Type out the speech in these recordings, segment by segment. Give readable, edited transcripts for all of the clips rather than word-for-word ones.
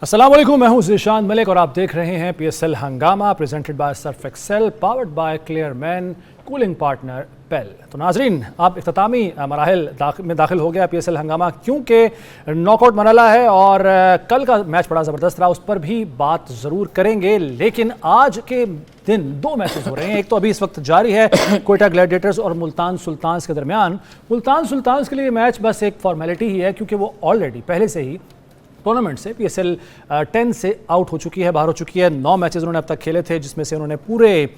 अस्सलाम वालेकुम, मैं हूं ज़ीशान मलिक और आप देख रहे हैं PSL हंगामा presented by Surf Excel powered by Clearman cooling partner PEL. तो नाजरीन, आप इख्तितामी मराहिल में दाखिल हो गया PSL हंगामा, क्योंकि नॉकआउट मरहला है और कल का मैच बड़ा ज़बरदस्त रहा, उस पर भी बात ज़रूर करेंगे। लेकिन आज के दिन दो मैचेस हो रहे हैं। एक तो अभी इस वक्त जारी है क्वेटा ग्लैडिएटर्स और मुल्तान सुल्तान्स के दरमियान। मुल्तान सुल्तान्स के लिए मैच बस एक फॉर्मेलिटी ही है, क्योंकि वो ऑलरेडी पहले से ही टूर्नामेंट से PSL 10 से आउट हो चुकी है, बाहर हो चुकी है। 9 मैचेस उन्होंने अब तक खेले थे, जिसमें से उन्होंने पूरे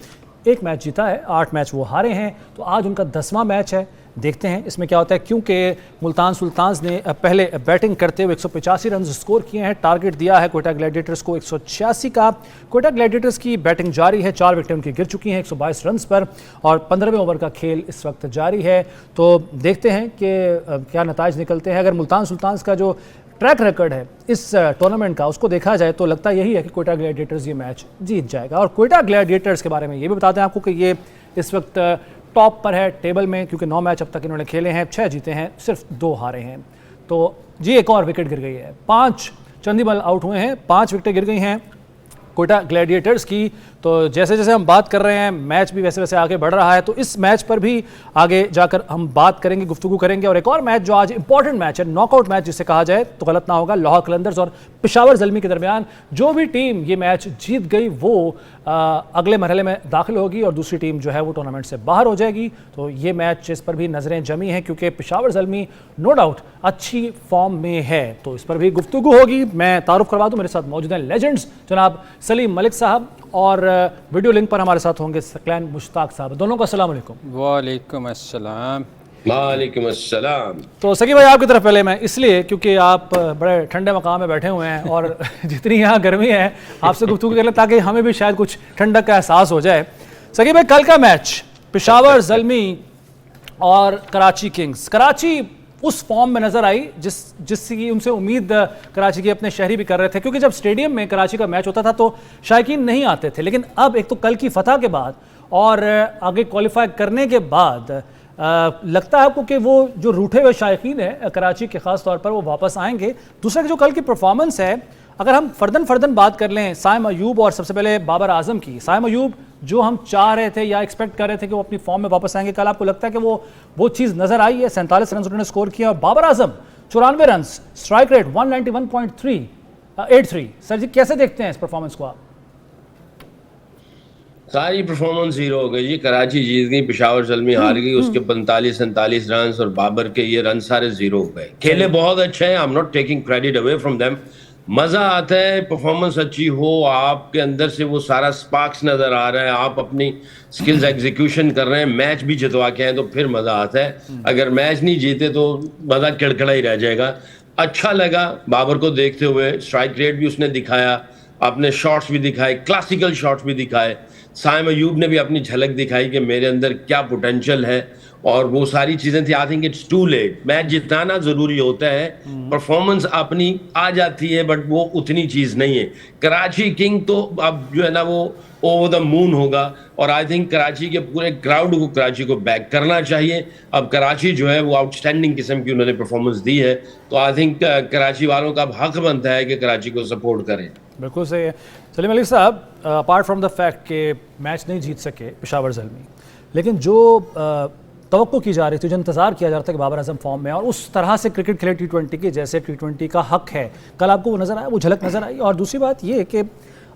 1 मैच जीता है, 8 मैच वो हारे हैं। तो आज उनका 10वां मैच है। देखते हैं इसमें क्या होता है, क्योंकि मुल्तान सुल्तान्स ने पहले बैटिंग करते हुए 185 रन स्कोर किए हैं। टारगेट दिया है क्वेटा ग्लैडिएटर्स को 186 का। क्वेटा ग्लैडिएटर्स की बैटिंग जारी है, 4 विकेटें उनकी गिर चुकी हैं 122 रन पर, और 15वें ओवर का खेल इस वक्त जारी है। तो देखते हैं कि क्या नताइज निकलते हैं। अगर मुल्तान सुल्तान्स का जो ट्रैक रिकॉर्ड है इस टूर्नामेंट का, उसको देखा जाए तो लगता यही है कि क्वेटा ग्लैडिएटर्स ये मैच जीत जाएगा। और क्वेटा ग्लैडिएटर्स के बारे में ये भी बताते हैं आपको कि ये इस वक्त टॉप पर है टेबल में, क्योंकि 9 मैच अब तक इन्होंने खेले हैं, 6 जीते हैं, सिर्फ 2 हारे हैं। तो जी एक और विकेट गिर गई है, 5 चंदीमल आउट हुए हैं, 5 विकेटें गिर गई हैं क्वेटा ग्लैडिएटर्स की। तो जैसे जैसे हम बात कर रहे हैं, मैच भी वैसे वैसे आगे बढ़ रहा है। तो इस मैच पर भी आगे जाकर हम बात करेंगे, गुफ्तगू करेंगे। और एक और मैच जो आज इंपॉर्टेंट मैच है, नॉकआउट मैच जिसे कहा जाए तो गलत ना होगा, लाहौर कलंदर्स और पेशावर ज़ल्मी के दरमियान। जो भी टीम ये मैच जीत गई वो अगले मरहले में दाखिल होगी, और दूसरी टीम जो है वो टूर्नामेंट से बाहर हो जाएगी। तो ये मैच इस पर भी नज़रें जमी हैं, क्योंकि पेशावर ज़ल्मी नो डाउट अच्छी फॉर्म में है। तो इस पर भी गुफ्तगू होगी। मैं तारुफ करवा दूँ, मेरे साथ मौजूद हैं लेजेंड्स जनाब सलीम मलिक साहब, और वीडियो लिंक पर हमारे साथ होंगे सकलैन मुश्ताक साहब। दोनों को अस्सलाम वालेकुम। वालेकुम अस्सलाम। वालेकुम अस्सलाम। तो सकी भाई, आपकी तरफ पहले मैं इसलिए क्योंकि आप बड़े ठंडे मकाम में बैठे हुए हैं, और जितनी यहाँ गर्मी है आपसे गुफ्तगू कर लें ताकि हमें भी शायद कुछ ठंडक का एहसास हो जाए। सकी भाई, कल का मैच पेशावर ज़ल्मी और कराची किंग्स, कराची उस फॉर्म में नजर आई जिसकी उनसे उम्मीद कराची के अपने शहरी भी कर रहे थे, क्योंकि जब स्टेडियम में कराची का मैच होता था तो शायकीन नहीं आते थे। लेकिन अब एक तो कल की फतह के बाद और आगे क्वालिफाई करने के बाद लगता है आपको कि वो जो रूठे हुए शायकीन है कराची के खास तौर पर वो वापस आएंगे। दूसरा कि जो कल की परफॉर्मेंस है, अगर हम फर्दन बात कर लें साइम अयूब और सबसे पहले बाबर आजम की। साइम अयूब जो हम चाह रहे थे या एक्सपेक्ट कर रहे थे कि वो अपनी फॉर्म में वापस आएंगे, कल आपको लगता है कि वो चीज़ नजर आई है? 47 रन उन्होंने स्कोर किया, और Babar Azam 94 run, strike rate 191.83। Sir जी, कैसे देखते हैं इस परफॉर्मेंस को आप? सारी परफॉर्मेंस जीरो हो गई जी। कराची जीत गई, पेशावर ज़ल्मी हार गई, उसके 45-47 रन और बाबर के ये रन सारे जीरो हो गए। खेले बहुत अच्छे हैं, I am not taking credit away from them. मजा आता है, परफॉर्मेंस अच्छी हो, आपके अंदर से वो सारा स्पार्क्स नजर आ रहा है, आप अपनी स्किल्स एग्जीक्यूशन कर रहे हैं, मैच भी जितवा के आए तो फिर मजा आता है। अगर मैच नहीं जीते तो मजा किड़किड़ा ही रह जाएगा। अच्छा लगा बाबर को देखते हुए, स्ट्राइक रेट भी उसने दिखाया, अपने शॉट्स भी दिखाए, क्लासिकल शॉट्स भी दिखाए। साइम अयूब ने भी अपनी झलक दिखाई कि मेरे अंदर क्या पोटेंशियल है, और वो सारी चीजें थी। I think it's too late. Match जिताना जरूरी होता है, परफॉर्मेंस अपनी आ जाती है, बट वो उतनी चीज नहीं है। कराची किंग तो अब जो है ना वो ओवर द मून होगा, और आई थिंक कराची के पूरे क्राउड को कराची को बैक करना चाहिए। अब कराची जो है वो आउटस्टैंडिंग किस्म की उन्होंने परफॉर्मेंस दी है, तो आई थिंक कराची वालों का अब हक बनता है कि कराची को सपोर्ट करें। बिल्कुल सही है सलीम मलिक साहब। अपार्ट फ्रॉम द फैक्ट कि मैच नहीं जीत सके पेशावर ज़ल्मी, लेकिन जो तवक्को की जा रही थी, जो इंतजार किया जा रहा था कि बाबर आजम फॉर्म में और उस तरह से क्रिकेट खेले T20 के जैसे T20 का हक है, कल आपको वो नजर आया, वो झलक नजर आई। और दूसरी बात ये कि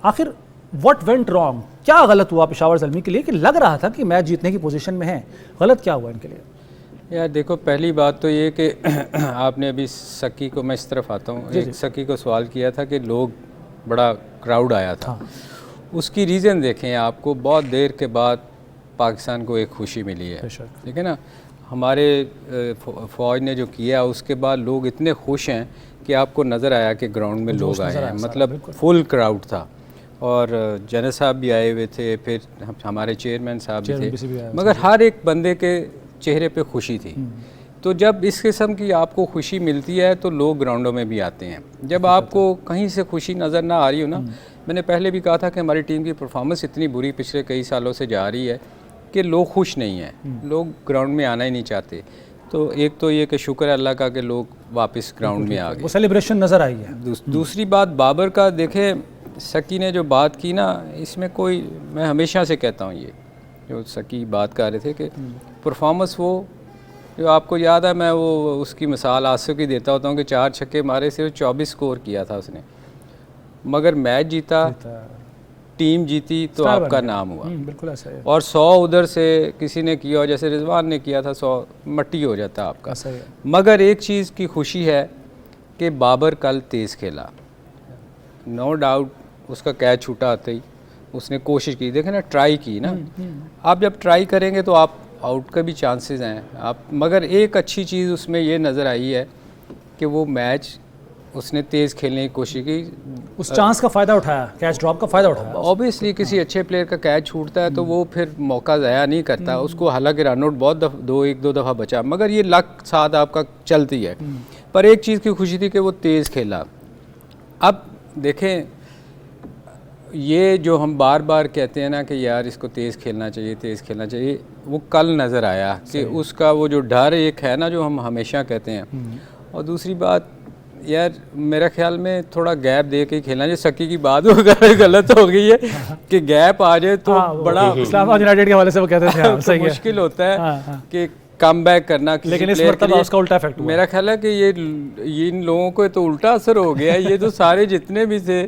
आखिर व्हाट वेंट रॉन्ग, क्या गलत हुआ पेशावर ज़ल्मी के लिए कि लग रहा था कि मैच जीतने की पोजीशन में है? गलत क्या हुआ इनके लिए? यार देखो, पहली बात तो ये कि आपने अभी सकी को, मैं इस तरफ आता हूँ, एक सकी को सवाल किया था कि लोग, बड़ा क्राउड आया था। उसकी रीज़न देखें, आपको बहुत देर के बाद पाकिस्तान को एक खुशी मिली है, ठीक है ना। हमारे फ़ौज ने जो किया उसके बाद लोग इतने खुश हैं कि आपको नज़र आया कि ग्राउंड में लोग आए हैं, मतलब फुल क्राउड था। और जनरल साहब भी आए हुए थे, फिर हमारे चेयरमैन साहब भी थे, मगर हर एक बंदे के चेहरे पे खुशी थी। तो जब इस किस्म की आपको खुशी मिलती है तो लोग ग्राउंडों में भी आते हैं। जब आपको कहीं से खुशी नज़र ना आ रही हो ना, मैंने पहले भी कहा था कि हमारी टीम की परफॉर्मेंस इतनी बुरी पिछले कई सालों से जा रही है कि लोग खुश नहीं हैं, लोग ग्राउंड में आना ही नहीं चाहते। तो एक तो ये कि शुक्र है अल्लाह का कि लोग वापस ग्राउंड में आ गए, वो सेलिब्रेशन नज़र आई है। दूसरी बात बाबर का देखें, सकी ने जो बात की ना, इसमें कोई, मैं हमेशा से कहता हूँ ये जो सकी बात कर रहे थे कि परफॉर्मेंस वो जो आपको याद है, मैं वो उसकी मिसाल आसिफ की देता होता हूँ कि 4 छक्के मारे, सिर्फ 24 स्कोर किया था उसने, मगर मैच जीता, टीम जीती तो आपका नाम हुआ। बिल्कुल ऐसा है। और 100 उधर से किसी ने किया, जैसे रिजवान ने किया था, 100 मट्टी हो जाता आपका। ऐसा है। मगर एक चीज़ की खुशी है कि बाबर कल तेज़ खेला, नो डाउट उसका कैच छूटा आते ही उसने कोशिश की, देखें ना, ट्राई की ना। आप जब ट्राई करेंगे तो आप आउट का भी चांसेस हैं आप, मगर एक अच्छी चीज़ उसमें ये नज़र आई है कि वो मैच उसने तेज़ खेलने की कोशिश की, उस चांस का फ़ायदा उठाया, कैच ड्रॉप का फ़ायदा उठाया। ऑब्वियसली किसी अच्छे प्लेयर का कैच छूटता है तो वो फिर मौका ज़ाया नहीं करता उसको, हालांकि रन आउट बहुत एक दो दफ़ा बचा, मगर ये लक साथ आपका चलती है। पर एक चीज़ की खुशी थी कि वो तेज़ खेला। अब देखें, ये जो हम बार बार कहते हैं ना कि यार इसको तेज़ खेलना चाहिए, तेज़ खेलना चाहिए, वो कल नज़र आया कि उसका वो जो डर एक है ना, जो हम हमेशा कहते हैं। और दूसरी बात यार, मेरा ख्याल में थोड़ा गैप दे के खेलना चाहिए। सकी की बात गलत हो गई है कि गैप आ जाए तो बड़ा इस्लामाबाद यूनाइटेड के हवाले से वो कहते थे तो मुश्किल होता है कि कम बैक करना, लेकिन इस मरतबा उसका उल्टा इफेक्ट हुआ। मेरा ख्याल है कि ये इन लोगों को तो उल्टा असर हो गया है। ये तो सारे जितने भी थे,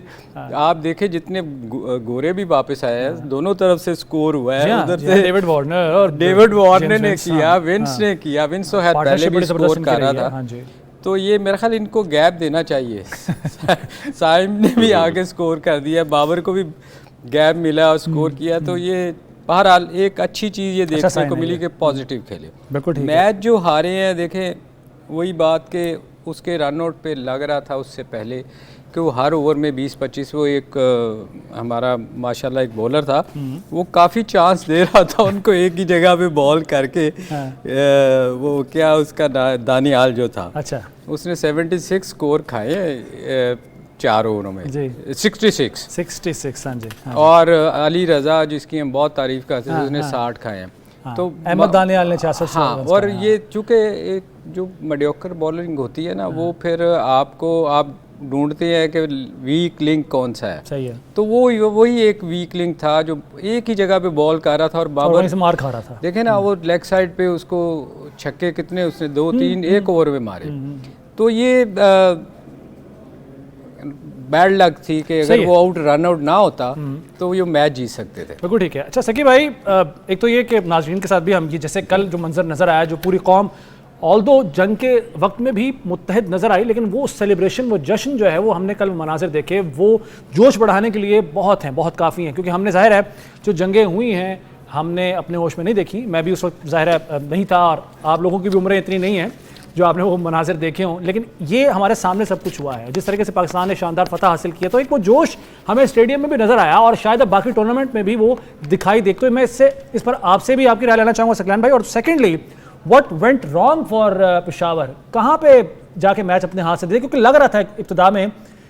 आप देखें जितने गोरे भी वापस आए हैं, दोनों तरफ से स्कोर हुआ है। उधर से डेविड वार्नर ने किया, विंस ने किया, विंस तो है पहले भी स्कोर कर रहा था। तो ये मेरा ख्याल इनको गैप देना चाहिए। साइम ने भी आगे स्कोर कर दिया, बाबर को भी गैप मिला और स्कोर किया, तो ये बहरहाल एक अच्छी चीज़ ये देखने को मिली कि पॉजिटिव खेले। बिल्कुल ठीक। मैच जो हारे हैं, देखें वही बात के उसके रन आउट पे लग रहा था उससे पहले कि वो हर ओवर में 20-25, वो एक हमारा माशाल्लाह एक बॉलर था, वो काफ़ी चांस दे रहा था उनको एक ही जगह पे बॉल करके। वो क्या उसका दानियाल जो था, अच्छा, उसने 76 स्कोर खाए 4 ओवरों में, 66। हाँ जी। और अली रज़ा जिसकी हम बहुत तारीफ करते थे, उसने 60 खाए हैं। तो अहमद दानियाल ने 66। हाँ, और ये चूँकि एक जो मेडियोकर बॉलिंग होती है ना, वो फिर आप ढूंढते हैं कि वीक लिंक कौन सा है। सही है। तो वही एक वीक लिंक था जो एक ही जगह पे बॉल कर रहा था और बाबर से मार खा रहा था। देखे ना, वो लेग साइड पे उसको छक्के कितने उसने 2-3 एक ओवर में मारे। तो ये बैड लक थी कि अगर वो रन आउट ना होता तो ये मैच जीत सकते थे। बिल्कुल ठीक है। अच्छा सकी भाई, एक तो ये कि नाज़रीन के साथ भी हम, जैसे कल जो मंजर नज़र आया, जो पूरी कौम ऑल्दो जंग के वक्त में भी मुत्तहद नज़र आई, लेकिन वो सेलिब्रेशन, वो जश्न जो है, वो हमने कल मनाजिर देखे, वो जोश बढ़ाने के लिए बहुत काफ़ी हैं। क्योंकि हमने ज़ाहिर है जो जंगें हुई हैं हमने अपने होश में नहीं देखी, मैं भी उस वक्त ज़ाहिर है नहीं था, और आप लोगों की भी उम्रें इतनी नहीं हैं जो आपने वो मनाजिर देखे हों, लेकिन ये हमारे सामने सब कुछ हुआ है। जिस तरीके से पाकिस्तान ने शानदार फतह हासिल किया, तो एक वो जोश हमें स्टेडियम में भी नज़र आया, और शायद अब बाकी टूर्नामेंट में भी वो दिखाई दे। तो मैं इस पर आपसे भी आपकी राय लेना चाहूँगा सकलान भाई। और secondly, what went wrong for Peshawar, कहाँ पे जाके मैच अपने हाथ से दे, क्योंकि लग रहा था इब्तिदा में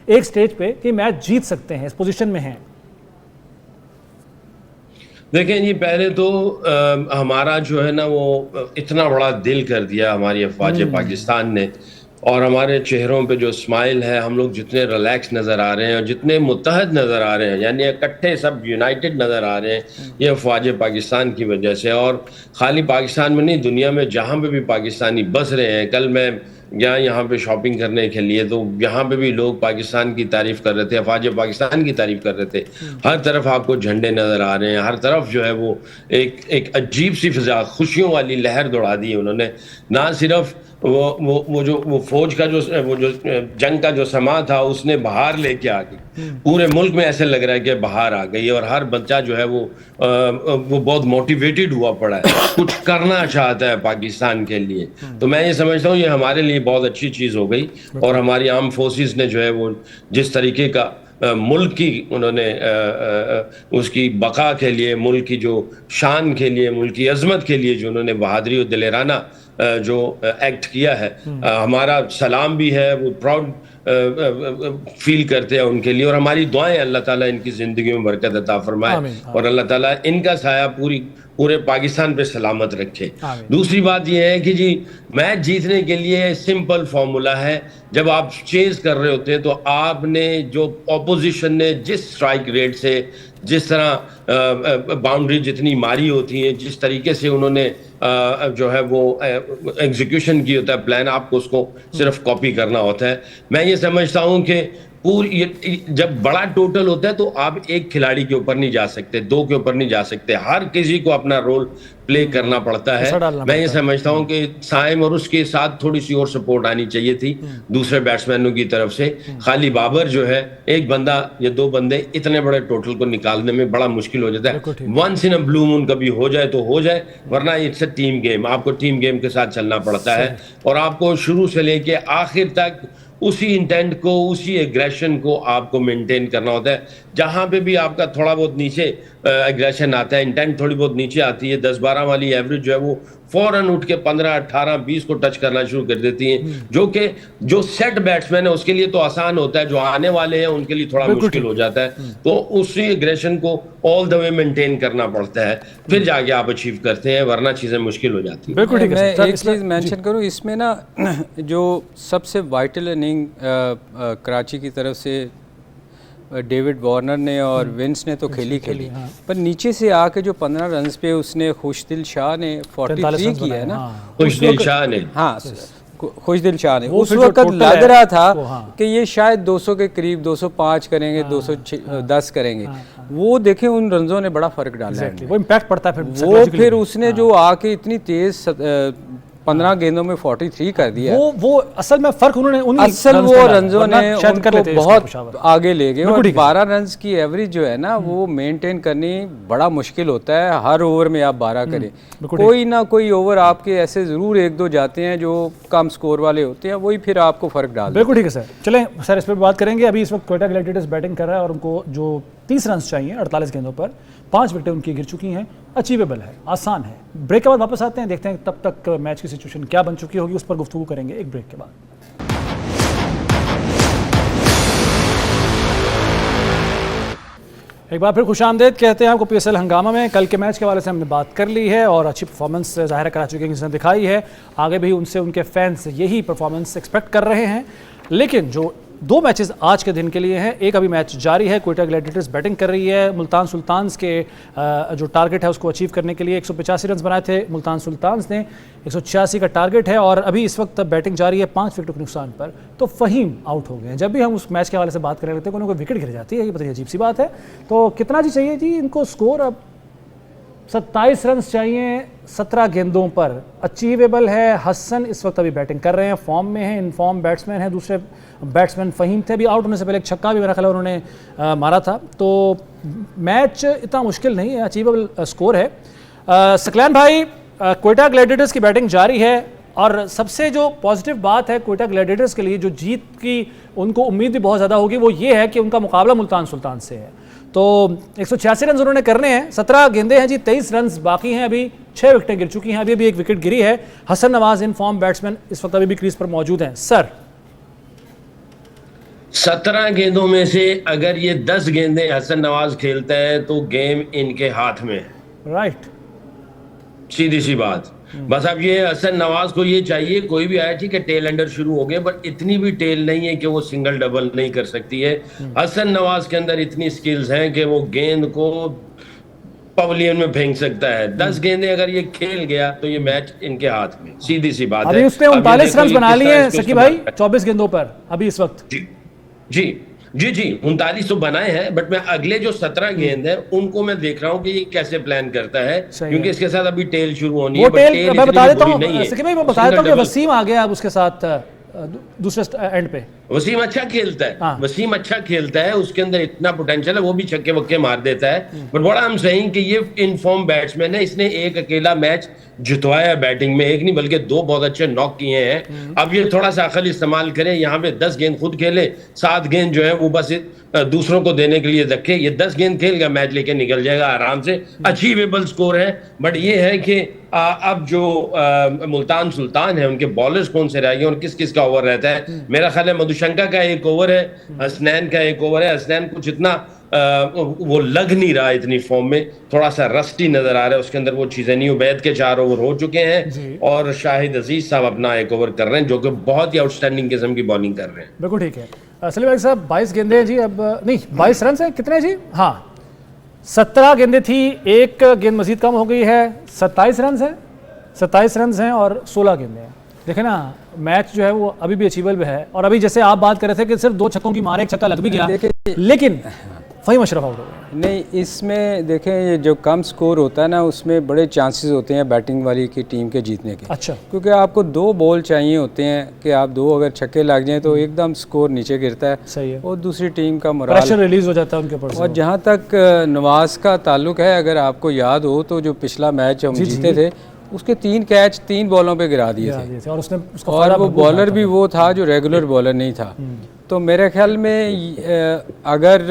एक स्टेज पे कि मैच जीत सकते हैं, इस पोजीशन में हैं। देखें जी, पहले तो हमारा जो है ना वो इतना बड़ा दिल कर दिया हमारी अफवाज पाकिस्तान ने, और हमारे चेहरों पे जो स्माइल है, हम लोग जितने रिलैक्स नज़र आ रहे हैं और जितने मुत्तहद नज़र आ रहे हैं, यानी इकट्ठे सब यूनाइटेड नज़र आ रहे हैं, ये अफवाज पाकिस्तान की वजह से। और ख़ाली पाकिस्तान में नहीं, दुनिया में जहाँ पे भी पाकिस्तानी बस रहे हैं। कल मैं गया यहाँ पे शॉपिंग करने के लिए, तो यहाँ पे भी लोग पाकिस्तान की तारीफ़ कर रहे थे, अफवाज पाकिस्तान की तारीफ़ कर रहे थे। हर तरफ आपको झंडे नज़र आ रहे हैं, हर तरफ जो है वो एक अजीब सी फिजा, खुशियों वाली लहर दौड़ा दी उन्होंने। ना सिर्फ वो फौज का जो जंग का जो समा था, उसने बहार लेके आ गई, पूरे मुल्क में ऐसे लग रहा है कि बहार आ गई, और हर बच्चा जो है वो बहुत मोटिवेटेड हुआ पड़ा है, कुछ करना चाहता है पाकिस्तान के लिए। तो मैं ये समझता हूँ ये हमारे लिए बहुत अच्छी चीज़ हो गई, और हमारी आर्म फोर्सेस ने जो है वो जिस तरीके का मुल्क की उन्होंने उसकी बका के लिए, मुल्क की जो शान के लिए, मुल्क की अजमत के लिए जो उन्होंने बहादुरी और दिलेराना जो एक्ट किया है, हमारा सलाम भी है। वो प्राउड फील करते हैं उनके लिए, और हमारी दुआएं अल्लाह ताला इनकी ज़िंदगी में बरकत अता फरमाए और अल्लाह ताला इनका साया पूरे पाकिस्तान पे सलामत रखे। दूसरी बात यह है कि जी मैच जीतने के लिए सिंपल फॉर्मूला है, जब आप चेज कर रहे होते हैं तो आपने जो ऑपोजिशन ने जिस स्ट्राइक रेट से, जिस तरह बाउंड्री जितनी मारी होती है, जिस तरीके से उन्होंने जो है वो एग्जीक्यूशन की होता है प्लान, आपको उसको सिर्फ कॉपी करना होता है। मैं ये समझता हूँ कि जब बड़ा टोटल होता है तो आप एक खिलाड़ी के ऊपर नहीं जा सकते, दो के ऊपर नहीं जा सकते, हर किसी को अपना रोल प्ले करना पड़ता है। मैं ये समझता हूं कि साइम और उसके साथ थोड़ी सी और सपोर्ट आनी चाहिए थी दूसरे बैट्समैनों की तरफ से। खाली बाबर जो है, एक बंदा या दो बंदे इतने बड़े टोटल को निकालने में बड़ा मुश्किल हो जाता है। Once in a blue moon कभी हो जाए तो हो जाए, वरना इट्स अ टीम गेम, आपको टीम गेम के साथ चलना पड़ता है और आपको शुरू से लेके आखिर तक उसी इंटेंट को, उसी एग्रेशन को आपको मेंटेन करना होता है। जहां पे भी आपका थोड़ा बहुत नीचे एग्रेशन आता है, इंटेंट थोड़ी बहुत नीचे आती है, 10-12 वाली एवरेज जो है वो फौरन उठ के 15, 18, 20 को टच करना शुरू कर देती हैं, जो सेट बैट्समैन है उसके लिए तो आसान होता है, जो आने वाले हैं उनके लिए थोड़ा मुश्किल हो जाता है। तो उसी एग्रेशन को ऑल द वे मेंटेन करना पड़ता है, फिर जाके आप अचीव करते हैं, वरना चीजें मुश्किल हो जाती हैं। मैं एक चीज़ मेंशन करूं इसमें ना, जो सबसे वाइटल इनिंग कराची की तरफ से डेविड वार्नर ने और विंस ने तो खेली पर नीचे से आके जो 15 रन पे उसने खुशदिल शाह ने 43 किया है ना, खुशदिल शाह ने, हाँ खुशदिल शाह ने, उस वक्त लग रहा था कि ये शायद 200 के करीब 205 करेंगे, 210 करेंगे। वो देखें उन रनों ने बड़ा फर्क डाला है, वो इम्पैक्ट पड़ता है फिर उसने जो आके इतनी तेज 15 गेंदों में 43 कर दिया, वो असल में फर्क उन्होंने वो रनों ने उनको बहुत आगे ले गए। और 12 रन की एवरेज जो है ना वो मेंटेन करनी बड़ा मुश्किल होता है। हर ओवर में आप 12 करें, कोई ना कोई ओवर आपके ऐसे जरूर 1-2 जाते हैं जो कम स्कोर वाले होते हैं, वही फिर आपको फर्क डाल। बिल्कुल ठीक है सर, चलें सर इस पर बात करेंगे। अभी इस वक्त क्वेटा ग्लैडिएटर्स बैटिंग कर रहा है और उनको जो 30 रन चाहिए 48 गेंदों पर, 5 विकेटें उनकी गिर चुकी हैं, अचीवेबल है, आसान है। ब्रेक के बाद वापस आते हैं, देखते हैं तब तक मैच की सिचुएशन क्या बन चुकी होगी, उस पर गुफ्तगू करेंगे एक ब्रेक के बाद। एक बार फिर खुशामदेद कहते हैं आपको PSL हंगामा में। कल के मैच के हवाले से हमने बात कर ली है और अच्छी परफॉर्मेंस ज़ाहिर कराची किंग्स ने दिखाई है। आगे भी उनसे उनके फैंस यही परफॉर्मेंस एक्सपेक्ट कर रहे हैं, लेकिन जो 2 मैचेस आज के दिन के लिए हैं, एक अभी मैच जारी है, क्वेटा ग्लैडिएटर्स बैटिंग कर रही है। मुल्तान सुल्तान्स के जो टारगेट है उसको अचीव करने के लिए 185 रन बनाए थे मुल्तान सुल्तान्स ने, 186 का टारगेट है और अभी इस वक्त बैटिंग जारी है 5 विकेटों के नुकसान पर। तो फ़हीम आउट हो गए हैं। जब भी हम उस मैच के हवाले से बात कर रहे हैं कोई विकेट गिर जाती है, ये बताइए अजीब सी बात है। तो कितना जी चाहिए जी इनको स्कोर? अब 27 रन चाहिए 17 गेंदों पर, अचीवेबल है। हसन इस वक्त अभी बैटिंग कर रहे हैं, फॉर्म में है, इनफॉर्म बैट्समैन है। दूसरे बैट्समैन फ़हीम थे, अभी आउट होने से पहले एक छक्का भी मेरा ख्याल उन्होंने मारा था। तो मैच इतना मुश्किल नहीं है, अचीवेबल स्कोर है। सकलैन भाई, क्वेटा ग्लैडिएटर्स की बैटिंग जारी है और सबसे जो पॉजिटिव बात है क्वेटा ग्लैडिएटर्स के लिए, जो जीत की उनको उम्मीद भी बहुत ज़्यादा होगी, वो ये है कि उनका मुकाबला मुल्तान सुल्तान से है। तो 186 रन उन्होंने करने हैं, 17 गेंदें हैं जी, 23 रन बाकी हैं, अभी 6 विकेटें गिर चुकी हैं, अभी भी एक विकेट गिरी है। Hasan Nawaz in form batsman इस वक्त अभी भी क्रीज पर मौजूद हैं। सर 17 गेंदों में से अगर ये 10 गेंदें हसन नवाज खेलते हैं तो गेम इनके हाथ में है। राइट, सीधी सी बात। बस अब ये हसन नवाज को ये चाहिए, कोई भी आया ठीक है, टेल अंडर शुरू हो गए, पर इतनी भी टेल नहीं है कि वो सिंगल डबल नहीं कर सकती है। हसन नवाज के अंदर इतनी स्किल्स हैं कि वो गेंद को पवेलियन में फेंक सकता है। 10 गेंदें अगर ये खेल गया तो ये मैच इनके हाथ में, सीधी सी बात है। अभी उसने 39 रन बना लिए हैं सकी भाई 24 गेंदों पर अभी इस वक्त। जी 39 तो बनाए हैं, बट मैं अगले जो 17 गेंद है उनको मैं देख रहा हूँ कि ये कैसे प्लान करता है, क्योंकि इसके साथ अभी टेल शुरू होनी है। वो टेल मैं बता देता हूँ सकी भाई, मैं बता देता हूँ कि वसीम आ गया अब उसके साथ दूसरे एंड पे। वसीम अच्छा खेलता है, वसीम अच्छा खेलता है, उसके अंदर इतना पोटेंशियल है, वो भी छक्के वक्के मार देता है। बट बड़ा हम सही कि ये इनफॉर्म बैट्समैन है, इसने एक अकेला मैच जितवाया बैटिंग में, एक नहीं बल्कि 2 बहुत अच्छे नॉक किए हैं। अब ये थोड़ा सा अकल इस्तेमाल करे, यहाँ पे 10 गेंद खुद खेले, 7 गेंद जो है वो बस दूसरों को देने के लिए रखे। ये 10 गेंद खेल गया, मैच लेके निकल जाएगा आराम से, अचीवेबल स्कोर है। बट ये है कि अब जो मुल्तान सुल्तान है उनके बॉलर्स कौन से रह गए और किस किस का ओवर रहता है। मेरा ख्याल है मधु श्रीशंका का एक ओवर है, हसनैन का एक ओवर है। हसनैन कुछ इतना वो लग नहीं रहा इतनी फॉर्म में, थोड़ा सा रस्टी नजर आ रहा है, उसके अंदर वो चीजें नहीं। उबैद के 4 ओवर हो चुके हैं और शाहिद अजीज साहब अपना एक ओवर कर रहे हैं, जो कि बहुत ही आउटस्टैंडिंग किस्म की बॉलिंग कर रहे हैं। बिल्कुल ठीक है। सलीम भाई साहब 22 गेंदें हैं जी, अब नहीं 22 रन है कितने जी, हाँ 17 गेंदें थी, एक गेंद मजीद कम हो गई है, 27 रन है, 27 रन हैं और 16 गेंदें हैं। देखे ना मैच जो है वो अभी भी अचीवेबल है। और अभी जैसे आप बात कर रहे थे कि सिर्फ 2 छक्कों की मार, एक छक्का लग भी गया, लेकिन फ़हीम अशरफ आउट हो गया। नहीं, इसमें देखें ये जो कम स्कोर होता है ना, उसमें बड़े चांसेस होते हैं बैटिंग वाली की टीम के जीतने के। अच्छा, क्योंकि आपको 2 बॉल चाहिए होते हैं कि आप 2 अगर छक्के लग जाएं तो एकदम स्कोर नीचे गिरता है। सही है, और दूसरी टीम का मोराल, प्रेशर रिलीज हो जाता है उनके ऊपर से। और जहाँ तक नवाज का ताल्लुक है, अगर आपको याद हो तो जो पिछला मैच हम जीते थे, उसके 3 कैच 3 बॉलों पे गिरा दिए थे और उसने उसको और वो बॉलर भी वो था जो रेगुलर बॉलर नहीं था। तो मेरे ख्याल में अगर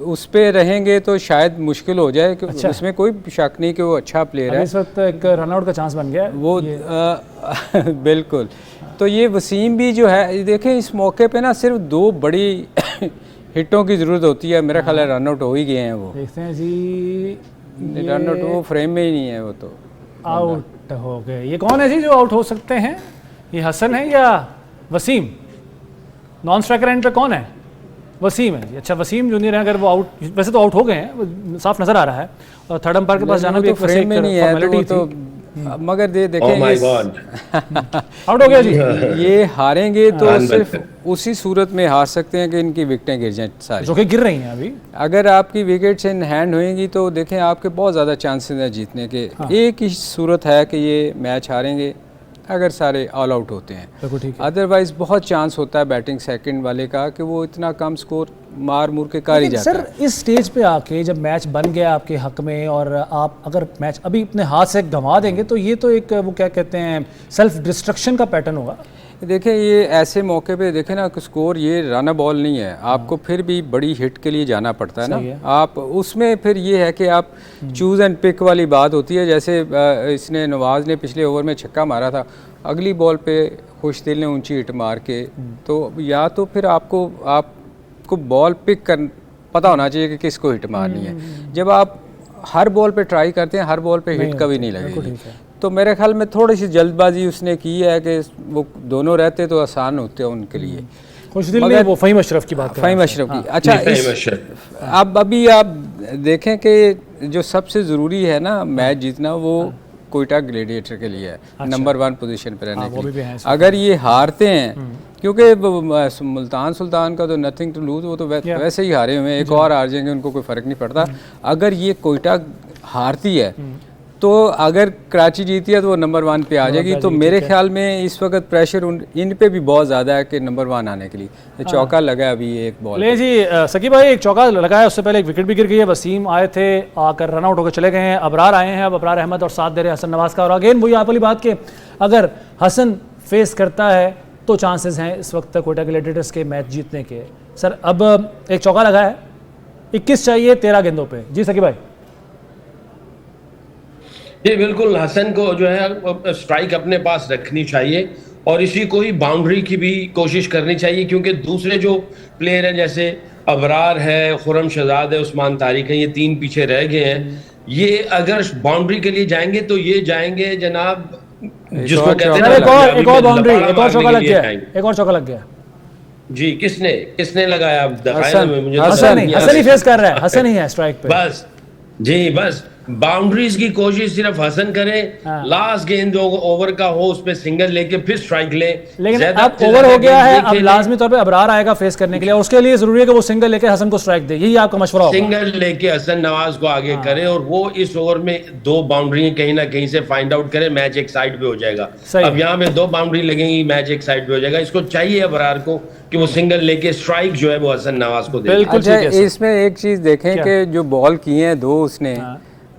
उस पे रहेंगे तो शायद मुश्किल हो जाए, कि उसमें कोई शक नहीं कि वो अच्छा प्लेयर है। इस वक्त एक रनआउट का चांस बन गया है वो बिल्कुल। तो ये वसीम भी जो है, देखें इस मौके पे ना सिर्फ 2 बड़ी हिटों की ज़रूरत होती है। मेरा ख्याल है रनआउट हो ही गए हैं वो। देखते हैं जी, रनआउट वो फ्रेम में ही नहीं है, वो तो आउट हो गए। ये कौन है जी जो आउट हो सकते हैं? ये हसन है या वसीम? नॉन स्ट्राइकर एंड पे कौन है? वसीम है जी। अच्छा, वसीम जूनियर है, अगर वो आउट, वैसे तो आउट हो गए हैं, साफ नजर आ रहा है। और थर्ड अंपायर के पास जाना भी एक फ्रेम में नहीं है तो मगर देखें आउट हो गया जी। ये हारेंगे तो सिर्फ उसी सूरत में हार सकते हैं कि इनकी विकेटें गिर जाएं सारी, जो कि गिर रही हैं अभी। अगर आपकी विकेट्स इन हैंड होएंगी तो देखें आपके बहुत ज़्यादा चांसेस हैं जीतने के। एक ही सूरत है कि ये मैच हारेंगे अगर सारे ऑल आउट होते हैं, अदरवाइज बहुत चांस होता है बैटिंग सेकंड वाले का कि वो इतना कम स्कोर मार मुर के कर ही जाता है। सर इस स्टेज पे आके जब मैच बन गया आपके हक में और आप अगर मैच अभी अपने हाथ से गंवा देंगे तो ये तो एक वो क्या कहते हैं सेल्फ डिस्ट्रक्शन का पैटर्न होगा। देखें ये ऐसे मौके पे देखें ना कि स्कोर ये रन बॉल नहीं है, आपको फिर भी बड़ी हिट के लिए जाना पड़ता है ना। आप उसमें फिर ये है कि आप चूज़ एंड पिक वाली बात होती है। जैसे इसने नवाज ने पिछले ओवर में छक्का मारा था, अगली बॉल पे खुशदिल ने ऊंची हिट मार के, तो या तो फिर आपको बॉल पिक कर पता होना चाहिए कि किसको हिट मारनी है। जब आप हर बॉल पे ट्राई करते हैं, हर बॉल पे हिट कभी नहीं लगेगी। तो मेरे ख्याल में थोड़ी सी जल्दबाजी उसने की है कि वो दोनों रहते तो आसान होते हैं उनके लिए। खुशदिल ने वो फ़हीम अशरफ की बात, फ़हीम अशरफ की। अच्छा, अब अभी आप देखें कि जो सबसे ज़रूरी है ना मैच जीतना, वो कोयटा ग्लेडिएटर के लिए है नंबर 1 पोजीशन पर रहने के लिए। अगर ये हारते हैं, क्योंकि मुल्तान सुल्तान का तो नथिंग टू लूज, वो तो वैसे ही हारे हुए हैं, एक और हार जाएंगे उनको कोई फ़र्क नहीं पड़ता। अगर ये कोयटा हारती है तो अगर कराची जीती है तो वो नंबर 1 पे आ जाएगी। तो मेरे ख्याल में इस वक्त प्रेशर इन पे भी बहुत ज़्यादा है कि नंबर 1 आने के लिए। चौका लगा है अभी एक बॉल ले जी, सकीब भाई एक चौका लगाया, उससे पहले एक विकेट भी गिर गई है। वसीम आए थे, आकर रन आउट होकर चले गए हैं। अबरार आए हैं, अब अबरार अहमद और साथ दे रहे हैं हसन नवाज का। और अगेन वही आप वाली बात के अगर हसन फेस करता है तो चांसेस हैं इस वक्त कोयटा ग्लेडिएटर्स के मैच जीतने के। सर अब एक चौका लगा है, 21 चाहिए 13 गेंदों पे। जी सकीब भाई। जी बिल्कुल, हसन को जो है स्ट्राइक अपने पास रखनी चाहिए और इसी को ही बाउंड्री की भी कोशिश करनी चाहिए, क्योंकि दूसरे जो प्लेयर हैं जैसे अबरार है, खुरम शहजाद है, उस्मान तारिक है, ये 3 पीछे रह गए हैं। ये अगर बाउंड्री के लिए जाएंगे तो ये जाएंगे जनाब जिसको कहते हैं एक और बाउंड्री, एक और चौका लग गया, एक और चौका लग गया। जी किसने लगाया? हसन ही फेस कर रहा है, हसन ही है स्ट्राइक पे। बस जी, बस बाउंड्रीज की कोशिश सिर्फ हसन करे। लास्ट गेंद जो ओवर का हो उस पे सिंगल लेके फिर स्ट्राइक ले। लेकिन अब ओवर हो गया है, अब लाजमी तौर पे अबरार आएगा फेस करने के लिए और उसके लिए जरूरी है कि वो सिंगल लेके हसन को स्ट्राइक दे। यही आपका मशवरा होगा। सिंगल लेके हसन नवाज को आगे करे और वो इस ओवर में 2 बाउंड्री कहीं ना कहीं से फाइंड आउट करे, मैच एक साइड पे हो जाएगा। अब यहाँ पे 2 बाउंड्री लगेंगी, मैच एक साइड पे हो जाएगा। इसको चाहिए अबरार को कि वो सिंगल लेके स्ट्राइक जो है वो हसन नवाज को दे। अच्छा, इसमें एक चीज देखें कि जो बॉल किए हैं 2 उसने,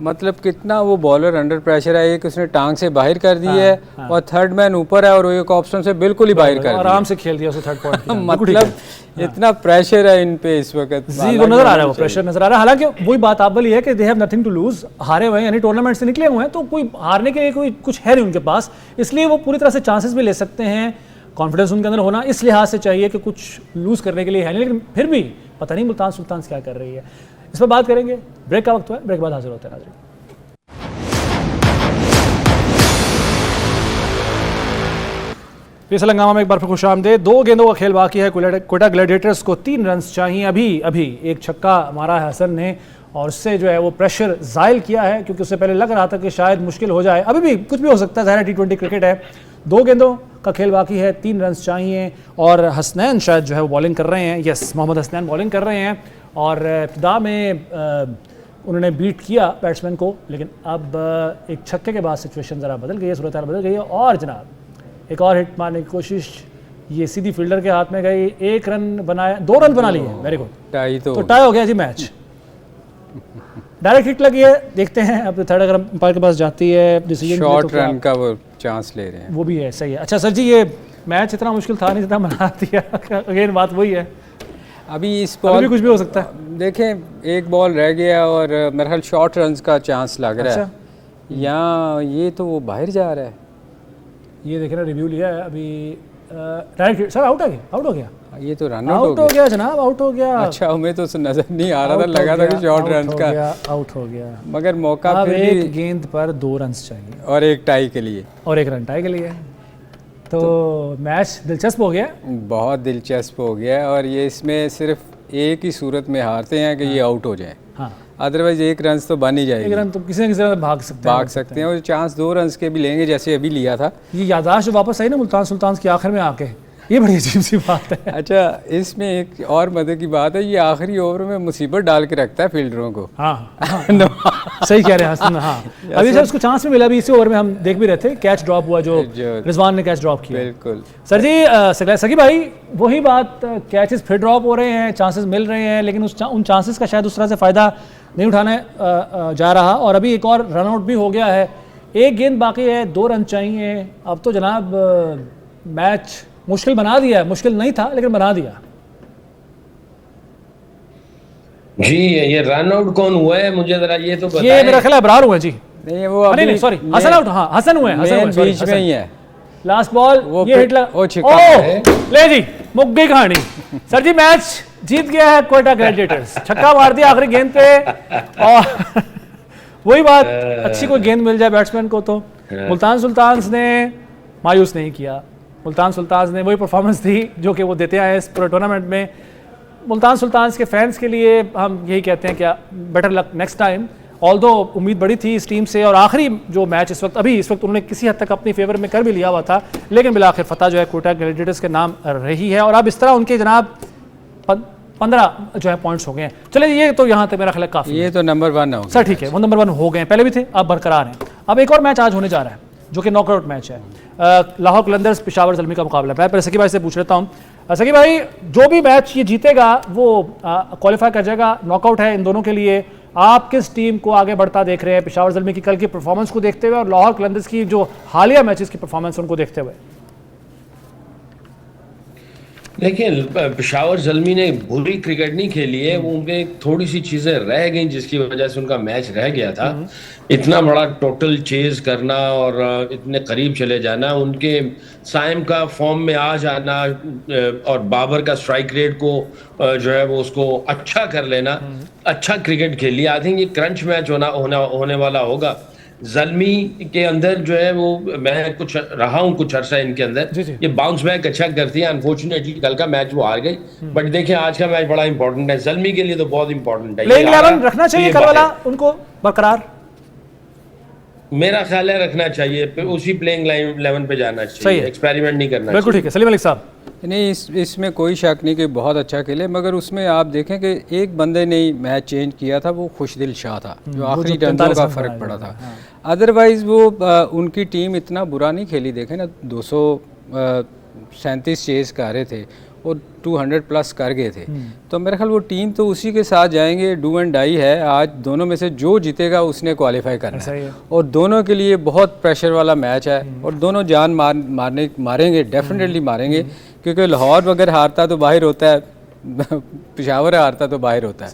मतलब कितना वो बॉलर अंडर प्रेशर है। एक उसने टांग से बाहर कर दी है और थर्ड मैन ऊपर है और एक ऑप्शन से बिल्कुल ही बाहर कर दिया, आराम से खेल दिया उसने थर्ड पॉइंट। मतलब इतना प्रेशर है इन पे इस वक्त, जी नजर आ रहा है, वो प्रेशर नजर आ रहा है। हालांकि वही बात आप वाली है कि they have nothing to lose, हारे हुए हैं यानी टूर्नामेंट से निकले हुए हैं, तो कोई हारने के लिए कोई कुछ है नहीं उनके पास, इसलिए वो पूरी तरह से चांसेस भी ले सकते हैं। कॉन्फिडेंस उनके अंदर होना इस लिहाज से चाहिए कि कुछ लूज़ करने के लिए है नहीं, लेकिन फिर भी पता नहीं मुल्तान सुल्तान क्या कर रही है। इस पर बात करेंगे, ब्रेक का वक्त हुआ है, ब्रेक के बाद हाजिर होते हैं नाज़रीन। पीएसएल हंगामा में एक बार फिर खुशामदीद। 2 गेंदों का खेल बाकी है। कोयटा ग्लैडिएटर्स को 3 रन्स चाहिए। अभी एक छक्का मारा है हसन ने और उससे जो है वो प्रेशर ज़ायल किया है, क्योंकि उससे पहले लग रहा था कि शायद मुश्किल हो जाए। अभी भी कुछ भी हो सकता है, ज़ाहिर T20 क्रिकेट है। 2 गेंदों का खेल बाकी है, 3 रन्स चाहिए और हसनैन शायद जो है वो बॉलिंग कर रहे हैं। यस, मोहम्मद हसनैन बॉलिंग कर रहे हैं और इब्तिदा में उन्होंने बीट किया बैट्समैन को, लेकिन अब एक छक्के के बाद सिचुएशन ज़रा बदल गई है, सूरत हाल बदल गई है और जनाब एक और हिट मारने की कोशिश, ये सीधी फील्डर के हाथ में गई। 1 रन बनाया, 2 रन बना लिए, वेरी गुड। टाई तो टाई हो गया जी मैच। डायरेक्ट हिट लगी है, देखते हैं अब थर्ड अगर अंपायर के पास जाती है डिसीजन, शॉर्ट रन का वो चांस ले रहे हैं, वो भी है, सही है। अच्छा सर जी, ये मैच इतना मुश्किल था नहीं जितना बना दिया। अगेन बात वही है, अभी इस बॉल भी कुछ भी हो सकता है। देखें, एक बॉल रह गया और मेरे ख्याल शॉर्ट रन का चांस लग रहा है। यहाँ ये तो वो बाहर जा रहा है, ये देख रहे, रिव्यू लिया है अभी। डायरेक्ट सर आउट हो गया। ये तो रन आउट हो गया जनाब, आउट हो गया। अच्छा, हमें तो नजर नहीं आ रहा था, लगा था कि शॉर्ट रन का आउट हो गया। मगर मौका अब फिर एक गेंद पर 2 रन चाहिए और एक टाई के लिए, और 1 रन टाई के लिए। तो मैच दिलचस्प हो गया, बहुत दिलचस्प हो गया। और ये इसमें सिर्फ एक ही सूरत में हारते हैं कि ये आउट हो जाए, हाँ, अदरवाइज 1 रन तो बन ही जाएगी। 1 रन तो किसी न किसी तरह भाग सकते हैं और चांस 2 रन के भी लेंगे, जैसे अभी लिया था। ये याददाश्त जो वापस आई ना मुल्तान सुल्तान की आखिर में आके, ये बड़ी अजीब सी बात है। अच्छा, इसमें एक और मदद की बात है, ये आखिरी ओवर में मुसीबत डाल के रखता है फील्डरों को। हाँ, सही कह रहे हैं हसन। हाँ, अभी जब उसको चांस में मिला, अभी इसी ओवर में हम देख भी रहे थे, कैच ड्रॉप हुआ जो रिजवान ने कैच ड्रॉप किया। बिल्कुल सर जी, सकी भाई वही बात, कैचेस फिर ड्रॉप हो रहे हैं, चांसेस मिल रहे हैं, लेकिन उन चांसेस का शायद उस तरह से फ़ायदा नहीं उठाने जा रहा। और अभी एक और रन आउट भी हो गया है, 1 गेंद बाकी है, 2 रन चाहिए। अब तो जनाब मैच मुश्किल बना दिया है, मुश्किल नहीं था लेकिन बना दिया जी। ये रन आउट कौन हुआ है, मुझे जरा ये तो बताएं। ये मेरा ख्याल है अबरार हुए जी। नहीं, वो अभी नहीं सॉरी, हसन आउट। हाँ, हसन हुए, बीच में ही है। लास्ट बॉल ये हिट ले जी, मुक गई कहानी। सर जी, मैच जीत गया है कोयटा ग्लैडिएटर्स, छक्का मार दिया आखिरी गेंद पे। और वही बात, अच्छी कोई गेंद मिल जाए बैट्समैन को तो मुल्तान सुल्तान्स ने मायूस नहीं किया। मुल्तान सुल्तान्स ने वही परफॉर्मेंस दी जो कि वो देते आए इस पूरे टूर्नामेंट में। मुल्तान सुल्तान्स के फैंस के लिए हम यही कहते हैं, क्या better luck next time. Although उम्मीद बड़ी थी इस टीम से, और आखिरी जो मैच इस वक्त उन्होंने किसी हद तक अपनी फेवर में कर भी लिया हुआ था, लेकिन बिलाखिर फतह जो है कोयटा ग्लैडिएटर्स के नाम रही है। और अब इस तरह उनके जनाब 15 जो है पॉइंट्स हो गए हैं। चलिए, ये तो यहाँ तक मेरा ख्याल काफ़ी, ये तो नंबर 1 हो सर, ठीक है, वो नंबर 1 हो गए, पहले भी थे, अब बरकरार हैं। अब एक और मैच आज होने जा रहा है जो कि नॉकआउट मैच है, लाहौर कलंदर्स पेशावर ज़ल्मी का मुकाबला। मैं पहले सकी भाई से पूछ लेता हूँ, सकी भाई, जो भी मैच ये जीतेगा वो क्वालिफाई कर जाएगा, नॉकआउट है इन दोनों के लिए। आप किस टीम को आगे बढ़ता देख रहे हैं, पेशावर ज़ल्मी की कल की परफॉर्मेंस को देखते हुए और लाहौर कलंदर्स की जो हालिया मैचेस की परफॉर्मेंस उनको देखते हुए? देखिए, पेशावर ज़ल्मी ने बुरी क्रिकेट नहीं खेली है, वो उनके थोड़ी सी चीज़ें रह गई जिसकी वजह से उनका मैच रह गया था। इतना बड़ा टोटल चेज करना और इतने करीब चले जाना, उनके साइम का फॉर्म में आ जाना और बाबर का स्ट्राइक रेट को जो है वो उसको अच्छा कर लेना, अच्छा क्रिकेट खेली। आई थिंक ये क्रंच मैच होने वाला होगा। ज़ल्मी के अंदर जो है वो, मैं कुछ रहा हूँ कुछ अर्सा इनके अंदर, ये बाउंस बैक अच्छा करती है। अनफॉर्चुनेटली कल का मैच वो हार गई, बट देखिए आज का मैच बड़ा इंपॉर्टेंट है ज़ल्मी के लिए, तो बहुत इंपॉर्टेंट है। प्लेइंग 11 रखना चाहिए कल वाला उनको बरकरार, मेरा ख्याल है रखना चाहिए, उसी प्लेइंग 11 पे जाना चाहिए, एक्सपेरिमेंट नहीं करना। बिल्कुल ठीक है सलीम अली साहब। नहीं, इसमें कोई शक नहीं कि बहुत अच्छा खेले, मगर उसमें आप देखें कि एक बंदे ने ही मैच चेंज किया था, वो खुशदिल शाह था, जो आखिरी रनों का फ़र्क पड़ा था। अदरवाइज़ वो उनकी टीम इतना बुरा नहीं खेली। देखें ना, 237 चेज कर रहे थे और 200 प्लस कर गए थे, तो मेरा ख्याल वो टीम तो उसी के साथ जाएंगे। डू एंड डाई है आज, दोनों में से जो जीतेगा उसने क्वालिफाई करना है, और दोनों के लिए बहुत प्रेशर वाला मैच है, और दोनों जान मारेंगे, डेफिनेटली मारेंगे, क्योंकि लाहौर अगर हारता तो बाहर होता है, पेशावर हारता तो बाहर होता है।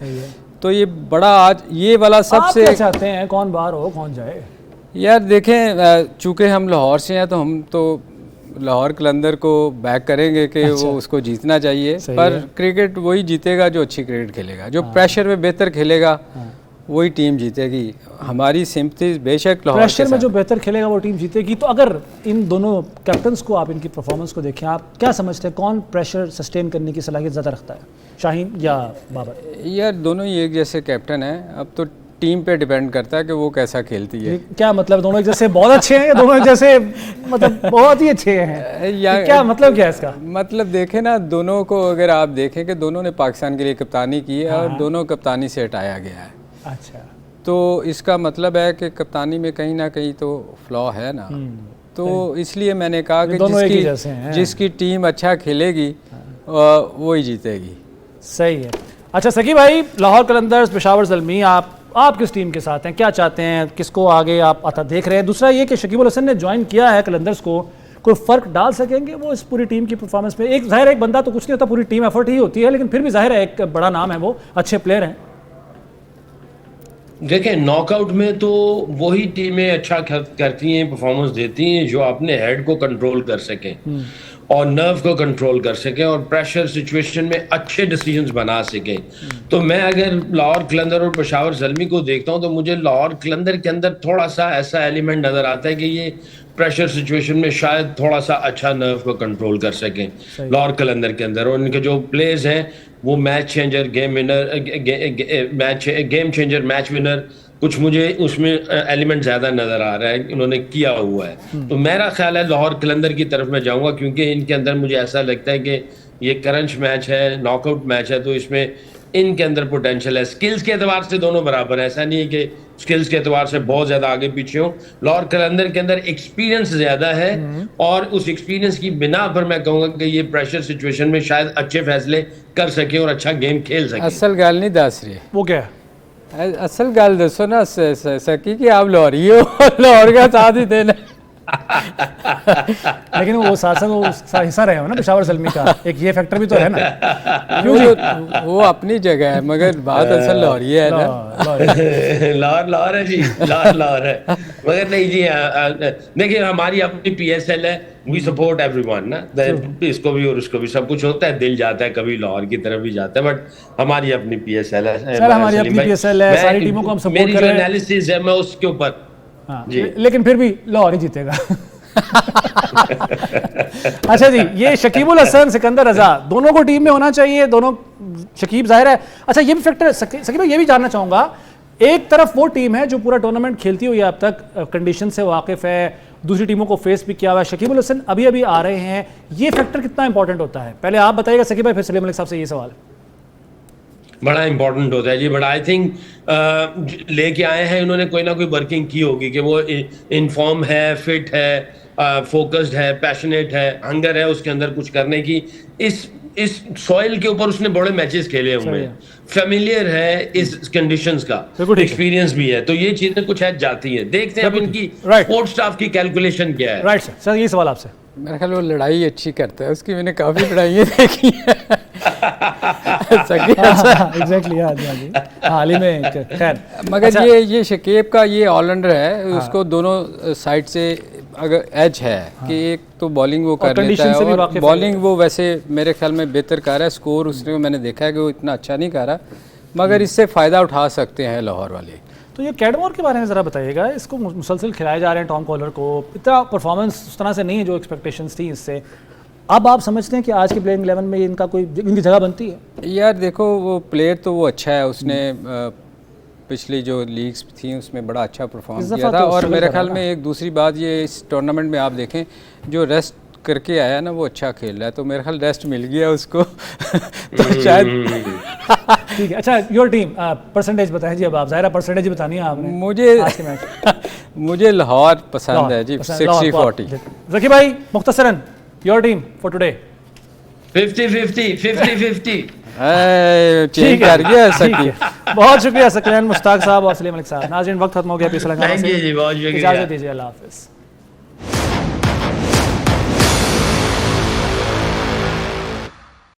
तो ये बड़ा आज ये वाला सबसे, आप क्या चाहते हैं, कौन बाहर हो कौन जाए? यार देखें, चूँकि हम लाहौर से हैं तो हम तो लाहौर कलंदर को बैक करेंगे कि वो उसको जीतना चाहिए, पर क्रिकेट वही जीतेगा जो अच्छी क्रिकेट खेलेगा, जो प्रेशर में बेहतर खेलेगा वही टीम जीतेगी। हमारी सिंपथी बेशक लाहौर प्रेशर में जो बेहतर खेलेगा वो टीम जीतेगी। तो अगर इन दोनों कैप्टन्स को आप इनकी परफॉर्मेंस को देखें, आप क्या समझते हैं कौन प्रेशर सस्टेन करने की सलाहियत ज़्यादा रखता है, शाहीन या बाबर? यार दोनों ही एक जैसे कैप्टन हैं, अब तो टीम पे डिपेंड करता है कि वो कैसा खेलती है। क्या मतलब दोनों एक जैसे बहुत अच्छे हैं या दोनों एक जैसे मतलब बहुत ही अच्छे हैं, या क्या मतलब क्या है इसका? मतलब देखें ना, दोनों को अगर आप देखें कि दोनों ने पाकिस्तान के लिए कप्तानी की है और दोनों कप्तानी से हटाया गया है। अच्छा, तो इसका मतलब है कि कप्तानी में कहीं ना कहीं तो फ्लॉ है ना। तो इसलिए मैंने कहा कि जिसकी टीम अच्छा खेलेगी वही जीतेगी। सही है। अच्छा सकी भाई, लाहौर कलंदर्स पेशावर ज़ल्मी, आप किस टीम के साथ हैं, क्या चाहते हैं, किसको आगे आप आता देख रहे हैं? दूसरा ये कि शकीबुल हसन ने ज्वाइन किया है कलंदर्स को, कोई फ़र्क डाल सकेंगे वो इस पूरी टीम की परफॉर्मेंस में? एक जाहिर है एक बंदा तो कुछ नहीं होता, पूरी टीम एफर्ट ही होती है, लेकिन फिर भी जाहिर है एक बड़ा नाम है, वो अच्छे प्लेयर हैं। देखें, नॉकआउट में तो वही टीमें अच्छा करती हैं, परफॉर्मेंस देती हैं जो अपने हेड को कंट्रोल कर सकें और नर्व को कंट्रोल कर सकें और प्रेशर सिचुएशन में अच्छे डिसीजंस बना सकें। तो मैं अगर लाहौर कलंदर और पेशावर ज़ल्मी को देखता हूं तो मुझे लाहौर कलंदर के अंदर थोड़ा सा ऐसा एलिमेंट नज़र आता है कि ये प्रेशर सिचुएशन में शायद थोड़ा सा अच्छा नर्व को कंट्रोल कर सकें लाहौर कलंदर के अंदर। और उनके जो प्लेयर्स हैं वो match changer, game winner, game changer, match winner, कुछ मुझे उसमें एलिमेंट ज़्यादा नज़र आ रहा है इन्होंने किया हुआ है। तो मेरा ख्याल है लाहौर कलंदर की तरफ मैं जाऊंगा, क्योंकि इनके अंदर मुझे ऐसा लगता है कि ये क्रंच मैच है, नॉकआउट मैच है, तो इसमें इनके अंदर पोटेंशियल है। स्किल्स के एतबार से दोनों बराबर है, ऐसा नहीं है कि स्किल्स के एतबार से बहुत ज़्यादा आगे पीछे हो। लाहौर कलंदर के अंदर एक्सपीरियंस ज़्यादा है और उस एक्सपीरियंस की बिना पर मैं कहूँगा कि ये प्रेशर सिचुएशन में शायद अच्छे फैसले कर सके और अच्छा गेम खेल सके। असल गल नहीं दस रही, वो क्या है? असल गल दसो ना सकी कि आप लाहौरी हो, लाहौर का साथ ही देना। लेकिन वो साथ वो हिस्सा रहे हो ना पेशावर ज़ल्मी का, एक ये फैक्टर भी तो है ना। वो अपनी जगह है, मगर बात असल लाहौरी है ना। लाहौर है जी, लाहौर है, मगर नहीं जी। देखिए हमारी अपनी PSL है, वी सपोर्ट एवरीवन ना, इसको भी और उसको भी सब कुछ होता है, दिल जाता है कभी लाहौर की तरफ भी जाता है, बट हमारी अपनी PSL है सर, हमारी अपनी PSL है, सारी टीमों को हम सपोर्ट कर रहे हैं। मेरी जो एनालिसिस है मैं उसके ऊपर लेकिन फिर भी लाहौर ही जीतेगा। अच्छा जी, ये शकीबुल हसन, सिकंदर रजा दोनों को टीम में होना चाहिए, दोनों शकीब जाहिर है। अच्छा ये भी फैक्टर शकीब ये भी जानना चाहूंगा, एक तरफ वो टीम है जो पूरा टूर्नामेंट खेलती हुई अब तक कंडीशन से वाकिफ है, दूसरी टीमों को फेस भी किया हुआ है, शकीबुल हसन अभी अभी आ रहे हैं, ये फैक्टर कितना इंपॉर्टेंट होता है? पहले आप बताइएगा शकीब भाई, फिर सलीम मलिक साहब से ये सवाल। बड़ा इंपॉर्टेंट होता है जी, बट आई थिंक लेके आए हैं इन्होंने कोई ना कोई वर्किंग की होगी कि वो इनफॉर्म है, फिट है, फोकस्ड है, पैशनेट है, हंगर है उसके अंदर कुछ करने की। इस सॉइल के ऊपर उसने बड़े मैचेस खेले हुए हैं, फेमिलियर है इस कंडीशंस का, एक्सपीरियंस भी है, तो ये चीजें कुछ है जाती हैं। देखते हैं अब इनकी स्पोर्ट्स स्टाफ की कैलकुलेशन क्या है। राइट सर, ये सवाल आपसे। मेरे ख्याल वो लड़ाई अच्छी करता है, उसकी मैंने काफी लड़ाइयाँ देखी हैं। एग्जैक्टली, हाल ही में खैर। मगर अच्छा, ये शकीब का ये ऑलराउंडर है, उसको दोनों साइड से अगर एज है कि एक तो बॉलिंग वो कर लेता है और बॉलिंग वो वैसे मेरे ख्याल में बेहतर कर रहा है। स्कोर उसने मैंने देखा है कि वो इतना अच्छा नहीं कर रहा, मगर इससे फ़ायदा उठा सकते हैं लाहौर वाले। तो ये कैडमोर के बारे में ज़रा बताइएगा, इसको मुसलसल खिलाए जा रहे हैं टॉम कॉलर को, इतना परफॉर्मेंस उस तरह से नहीं है जो एक्सपेक्टेशंस थी इससे। अब आप समझते हैं कि आज के प्लेइंग 11 में इनका कोई इनकी जगह बनती है? यार देखो, वो प्लेयर तो वो अच्छा है, उसने पिछली जो लीग्स थी उसमें बड़ा अच्छा परफॉर्म किया था। और मेरे ख्याल में एक दूसरी बात ये, इस टूर्नामेंट में आप देखें जो रेस्ट करके आया ना वो अच्छा खेल रहा है, तो मेरे ख्याल रेस्ट मिल गया उसको। तो शायद ठीक है। अच्छा, योर टीम परसेंटेज बताएं जी, अब आप ज़ाहिर परसेंटेज ही बतानी है आपने। मुझे लाहौर पसंद है जी, 60-40। ज़की भाई मुख्तसरन योर टीम फॉर टुडे? 50-50। ठीक है, बहुत शुक्रिया सकलैन मुश्ताक साहब और सलीम मलिक साहब। नाज़रीन, वक्त खत्म हो गया, थैंक यू जी, बहुत शुक्रिया, इजाज़त दीजिए, अल्लाह हाफ़िज़।